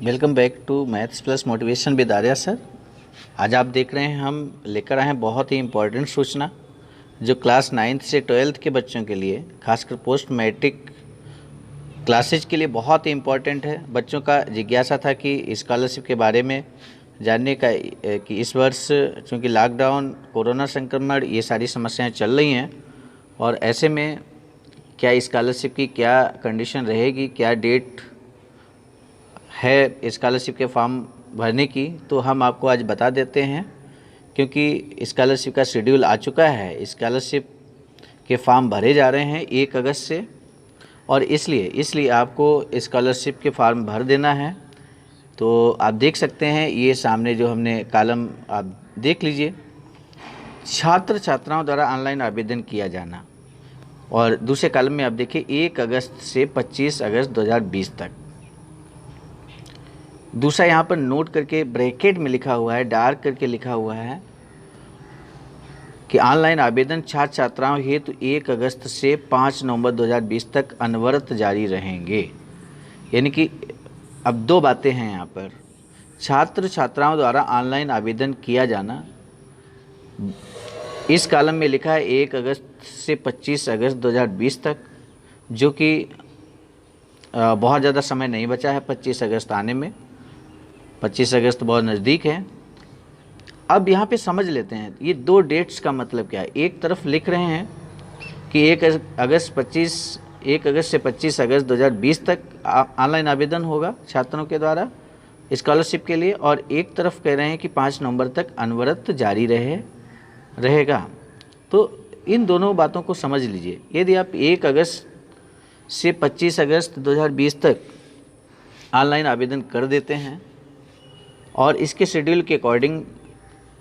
Welcome back to maths plus motivation with Arya sir. आज आप देख रहे हैं हम लेकर आए हैं बहुत ही इम्पोर्टेंट सूचना जो क्लास 9th से 12th के बच्चों के लिए, खासकर पोस्ट मैट्रिक क्लासेज के लिए बहुत ही इम्पोर्टेंट है। बच्चों का जिज्ञासा था कि स्कॉलरशिप के बारे में जानने का कि इस वर्ष चूँकि लॉकडाउन, कोरोना संक्रमण, ये सारी समस्याएँ चल रही हैं और ऐसे में क्या स्कॉलरशिप की क्या कंडीशन रहेगी, क्या डेट है स्कॉलरशिप के फॉर्म भरने की, तो हम आपको आज बता देते हैं। क्योंकि स्कॉलरशिप का शेड्यूल आ चुका है, स्कॉलरशिप के फॉर्म भरे जा रहे हैं 1 अगस्त से और इसलिए आपको स्कॉलरशिप के फॉर्म भर देना है। तो आप देख सकते हैं ये सामने जो हमने कॉलम आप देख लीजिए, छात्र छात्राओं द्वारा ऑनलाइन आवेदन किया जाना, और दूसरे कॉलम में आप देखिए 1 अगस्त से 25 अगस्त 2020 तक। दूसरा यहाँ पर नोट करके ब्रैकेट में लिखा हुआ है, डार्क करके लिखा हुआ है कि ऑनलाइन आवेदन छात्र छात्राओं हेतु 1 अगस्त से 5 नवंबर 2020 तक अनवरत जारी रहेंगे। यानी कि अब 2 बातें हैं यहाँ पर, छात्र छात्राओं द्वारा ऑनलाइन आवेदन किया जाना। इस कॉलम में लिखा है 1 अगस्त से 25 अगस्त 2020 तक, जो कि बहुत ज़्यादा समय नहीं बचा है 25 अगस्त आने में। 25 अगस्त बहुत नज़दीक है। अब यहाँ पे समझ लेते हैं ये 2 डेट्स का मतलब क्या है। एक तरफ लिख रहे हैं कि 1 अगस्त से 25 अगस्त 2020 तक ऑनलाइन आवेदन होगा छात्रों के द्वारा स्कॉलरशिप के लिए, और एक तरफ कह रहे हैं कि 5 नवंबर तक अनवरत जारी रहेगा। तो इन दोनों बातों को समझ लीजिए। यदि आप 1 अगस्त से 25 अगस्त 2020 तक ऑनलाइन आवेदन कर देते हैं और इसके शेड्यूल के अकॉर्डिंग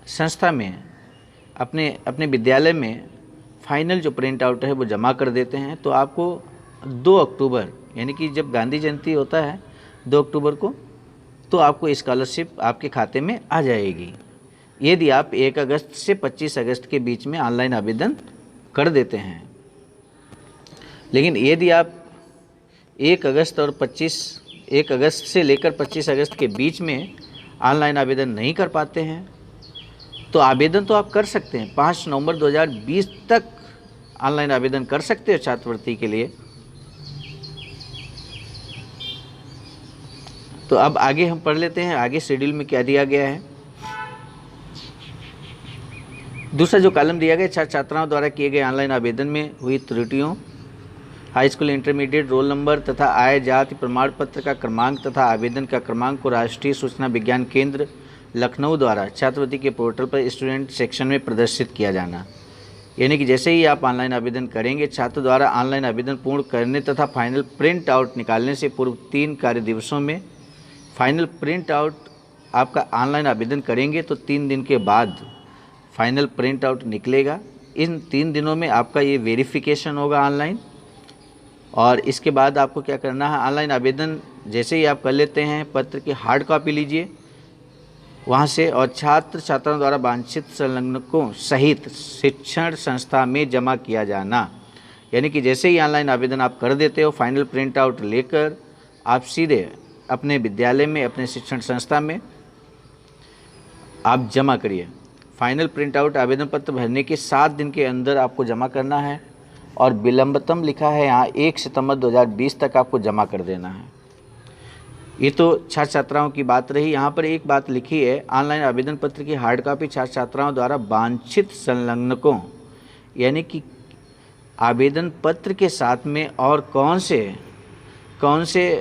संस्था में अपने विद्यालय में फाइनल जो प्रिंट आउट है वो जमा कर देते हैं, तो आपको 2 अक्टूबर यानी कि जब गांधी जयंती होता है 2 अक्टूबर को, तो आपको स्कॉलरशिप आपके खाते में आ जाएगी यदि आप 1 अगस्त से 25 अगस्त के बीच में ऑनलाइन आवेदन कर देते हैं। लेकिन यदि आप 1 अगस्त से लेकर 25 अगस्त के बीच में ऑनलाइन आवेदन नहीं कर पाते हैं, तो आवेदन तो आप कर सकते हैं 5 नवंबर 2020 तक ऑनलाइन आवेदन कर सकते हो छात्रवृत्ति के लिए। तो अब आगे हम पढ़ लेते हैं, आगे शेड्यूल में क्या दिया गया है। दूसरा जो कॉलम दिया गया, छात्र छात्राओं द्वारा किए गए ऑनलाइन आवेदन में हुई त्रुटियों, high school intermediate roll number तथा आय जाति प्रमाण पत्र का क्रमांक तथा आवेदन का क्रमांक को राष्ट्रीय सूचना विज्ञान केंद्र लखनऊ द्वारा छात्रवृत्ति के पोर्टल पर स्टूडेंट सेक्शन में प्रदर्शित किया जाना। यानी कि जैसे ही आप ऑनलाइन आवेदन करेंगे, छात्र द्वारा ऑनलाइन आवेदन पूर्ण करने तथा फाइनल प्रिंट आउट निकालने से पूर्व 3 कार्य दिवसों में फाइनल प्रिंट आउट आपका ऑनलाइन आवेदन करेंगे तो 3 दिन के बाद फाइनल प्रिंट आउट निकलेगा। इन 3 दिनों में आपका ये वेरिफिकेशन होगा ऑनलाइन, और इसके बाद आपको क्या करना है, ऑनलाइन आवेदन जैसे ही आप कर लेते हैं पत्र की हार्ड कॉपी लीजिए वहाँ से, और छात्र छात्राओं द्वारा वांछित संलग्नकों सहित शिक्षण संस्था में जमा किया जाना। यानी कि जैसे ही ऑनलाइन आवेदन आप कर देते हो, फाइनल प्रिंट आउट लेकर आप सीधे अपने विद्यालय में, अपने शिक्षण संस्था में आप जमा करिए। फाइनल प्रिंट आउट आवेदन पत्र भरने के 7 दिन के अंदर आपको जमा करना है, और विलंबतम लिखा है यहाँ 1 सितंबर 2020 तक आपको जमा कर देना है। ये तो छात्र छात्राओं की बात रही। यहाँ पर एक बात लिखी है, ऑनलाइन आवेदन पत्र की हार्ड कॉपी छात्र छात्राओं द्वारा वांछित संलग्नकों, यानी कि आवेदन पत्र के साथ में और कौन से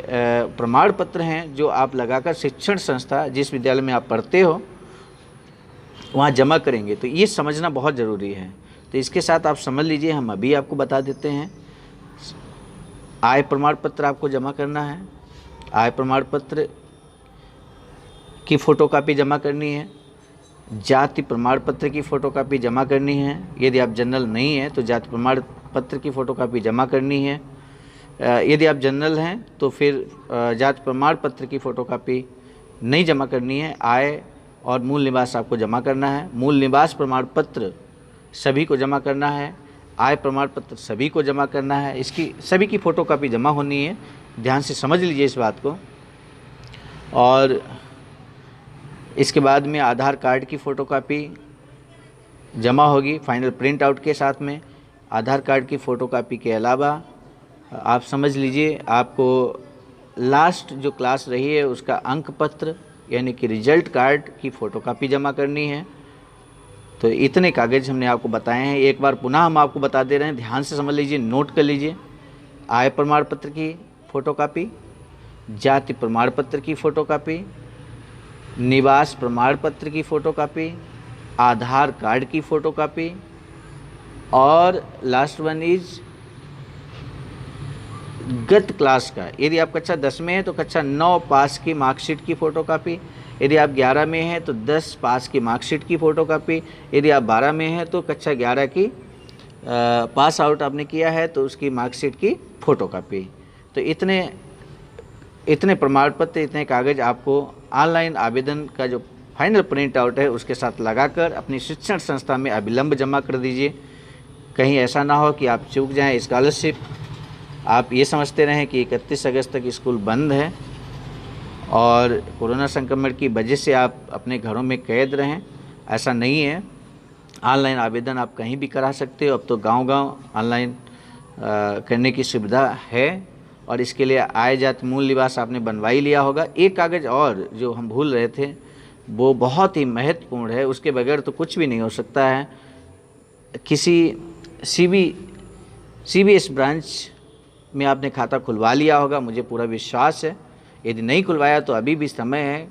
प्रमाण पत्र हैं जो आप लगाकर शिक्षण संस्था जिस विद्यालय में आप पढ़ते हो वहाँ जमा करेंगे। तो ये समझना बहुत ज़रूरी है। तो इसके साथ आप समझ लीजिए, हम अभी आपको बता देते हैं। आय प्रमाण पत्र आपको जमा करना है, आय प्रमाण पत्र की फ़ोटोकॉपी जमा करनी है, जाति प्रमाण पत्र की फ़ोटोकॉपी जमा करनी है। यदि आप जनरल नहीं हैं तो जाति प्रमाण पत्र की फ़ोटोकॉपी जमा करनी है। यदि आप जनरल हैं तो फिर जाति प्रमाण पत्र की फ़ोटोकॉपी नहीं जमा करनी है। आय और मूल निवास आपको जमा करना है। मूल निवास प्रमाण पत्र सभी को जमा करना है, आय प्रमाण पत्र सभी को जमा करना है। इसकी सभी की फ़ोटोकॉपी जमा होनी है, ध्यान से समझ लीजिए इस बात को। और इसके बाद में आधार कार्ड की फ़ोटोकॉपी जमा होगी फाइनल प्रिंट आउट के साथ में। आधार कार्ड की फ़ोटोकॉपी के अलावा आप समझ लीजिए आपको लास्ट जो क्लास रही है उसका अंक पत्र यानी कि रिजल्ट कार्ड की फ़ोटोकॉपी जमा करनी है। तो इतने कागज़ हमने आपको बताए हैं। एक बार पुनः हम आपको बता दे रहे हैं, ध्यान से समझ लीजिए, नोट कर लीजिए। आय प्रमाण पत्र की फ़ोटोकॉपी, जाति प्रमाण पत्र की फ़ोटोकॉपी, निवास प्रमाण पत्र की फ़ोटोकॉपी, आधार कार्ड की फ़ोटोकॉपी और लास्ट वन इज गत क्लास का, यदि आप कक्षा 10 में हैं तो कक्षा 9 पास की मार्कशीट की फ़ोटोकॉपी, यदि आप 11 में हैं तो 10 पास की मार्कशीट की फ़ोटोकॉपी, यदि आप 12 में हैं तो कक्षा 11 की पास आउट आपने किया है तो उसकी मार्कशीट की फ़ोटोकॉपी। तो इतने प्रमाण पत्र, इतने कागज़ आपको ऑनलाइन आवेदन का जो फाइनल प्रिंट आउट है उसके साथ लगाकर अपनी शिक्षण संस्था में अविलंब जमा कर दीजिए। कहीं ऐसा ना हो कि आप चूक जाएं स्कॉलरशिप। आप ये समझते रहें कि 31 अगस्त तक स्कूल बंद है और कोरोना संक्रमण की वजह से आप अपने घरों में कैद रहें, ऐसा नहीं है। ऑनलाइन आवेदन आप कहीं भी करा सकते हो। अब तो गांव-गांव ऑनलाइन करने की सुविधा है और इसके लिए आय जाति मूल निवास आपने बनवा ही लिया होगा। एक कागज़ और जो हम भूल रहे थे वो बहुत ही महत्वपूर्ण है, उसके बगैर तो कुछ भी नहीं हो सकता है। किसी CBS ब्रांच में आपने खाता खुलवा लिया होगा, मुझे पूरा विश्वास है। यदि नहीं खुलवाया तो अभी भी समय है।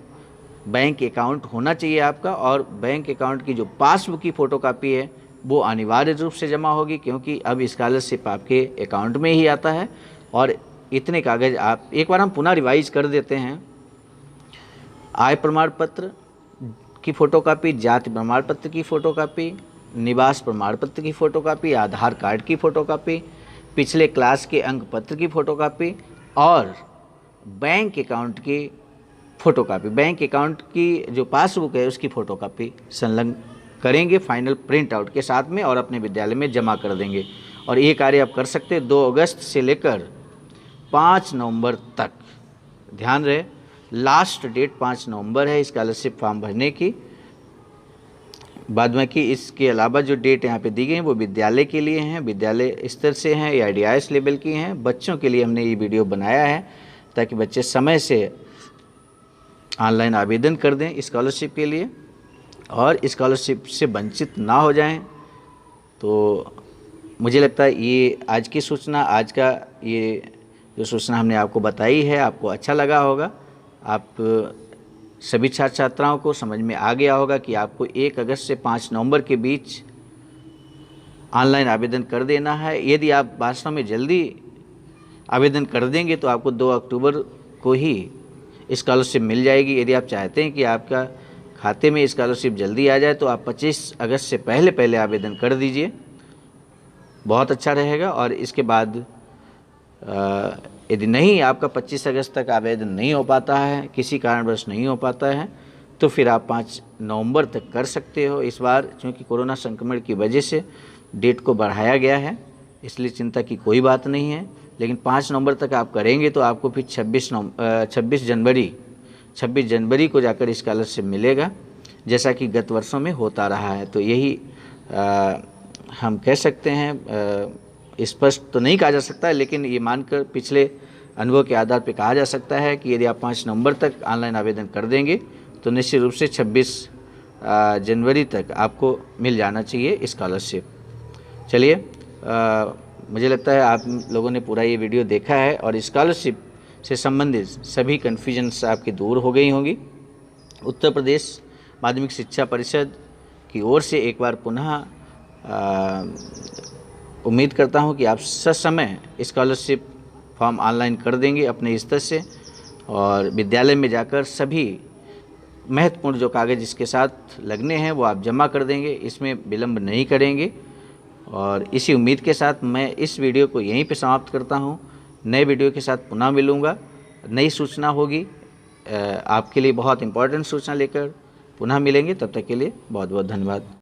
बैंक अकाउंट होना चाहिए आपका और बैंक अकाउंट की जो पासबुक की फ़ोटोकॉपी है वो अनिवार्य रूप से जमा होगी, क्योंकि अब स्कॉलरशिप आपके अकाउंट में ही आता है। और इतने कागज़ आप एक बार हम पुनः रिवाइज कर देते हैं। आय प्रमाण पत्र की फ़ोटोकॉपी, जाति प्रमाण पत्र की फ़ोटोकॉपी, निवास प्रमाण पत्र की फ़ोटोकॉपी, आधार कार्ड की फ़ोटोकॉपी, पिछले क्लास के अंक पत्र की फ़ोटोकॉपी और बैंक अकाउंट की फ़ोटोकॉपी, बैंक अकाउंट की जो पासबुक है उसकी फ़ोटोकॉपी संलग्न करेंगे फाइनल प्रिंट आउट के साथ में और अपने विद्यालय में जमा कर देंगे। और ये कार्य आप कर सकते हैं 2 अगस्त से लेकर 5 नवंबर तक। ध्यान रहे, लास्ट डेट 5 नवंबर है स्कॉलरशिप फॉर्म भरने की। बाद में कि इसके अलावा जो डेट यहाँ पे दी गई हैं वो विद्यालय के लिए हैं, विद्यालय स्तर से हैं या IDIS लेवल की हैं। बच्चों के लिए हमने ये वीडियो बनाया है ताकि बच्चे समय से ऑनलाइन आवेदन कर दें स्कॉलरशिप के लिए और स्कॉलरशिप से वंचित ना हो जाएं। तो मुझे लगता है ये आज की सूचना, आज का ये जो सूचना हमने आपको बताई है आपको अच्छा लगा होगा। आप सभी छात्र छात्राओं को समझ में आ गया होगा कि आपको 1 अगस्त से 5 नवंबर के बीच ऑनलाइन आवेदन कर देना है। यदि आप वास्तव में जल्दी आवेदन कर देंगे तो आपको 2 अक्टूबर को ही स्कॉलरशिप मिल जाएगी। यदि आप चाहते हैं कि आपका खाते में स्कॉलरशिप जल्दी आ जाए तो आप 25 अगस्त से पहले आवेदन कर दीजिए, बहुत अच्छा रहेगा। और इसके बाद यदि नहीं आपका 25 अगस्त तक आवेदन नहीं हो पाता है, किसी कारणवश नहीं हो पाता है, तो फिर आप 5 नवंबर तक कर सकते हो। इस बार चूँकि कोरोना संक्रमण की वजह से डेट को बढ़ाया गया है, इसलिए चिंता की कोई बात नहीं है। लेकिन 5 नवंबर तक आप करेंगे तो आपको फिर 26 जनवरी को जाकर स्कॉलरशिप मिलेगा, जैसा कि गत वर्षों में होता रहा है। तो यही हम कह सकते हैं, स्पष्ट तो नहीं कहा जा सकता है, लेकिन ये मानकर पिछले अनुभव के आधार पर कहा जा सकता है कि यदि आप 5 नवंबर तक ऑनलाइन आवेदन कर देंगे तो निश्चित रूप से 26 जनवरी तक आपको मिल जाना चाहिए स्कॉलरशिप। चलिए, मुझे लगता है आप लोगों ने पूरा ये वीडियो देखा है और स्कॉलरशिप से संबंधित सभी कन्फ्यूजन्स आपकी दूर हो गई होंगी। उत्तर प्रदेश माध्यमिक शिक्षा परिषद की ओर से एक बार पुनः उम्मीद करता हूं कि आप ससमय स्कॉलरशिप फॉर्म ऑनलाइन कर देंगे अपने स्तर से और विद्यालय में जाकर सभी महत्वपूर्ण जो कागज़ इसके साथ लगने हैं वो आप जमा कर देंगे, इसमें विलंब नहीं करेंगे। और इसी उम्मीद के साथ मैं इस वीडियो को यहीं पे समाप्त करता हूं। नए वीडियो के साथ पुनः मिलूँगा, नई सूचना होगी, आपके लिए बहुत इम्पोर्टेंट सूचना लेकर पुनः मिलेंगे। तब तक के लिए बहुत बहुत धन्यवाद।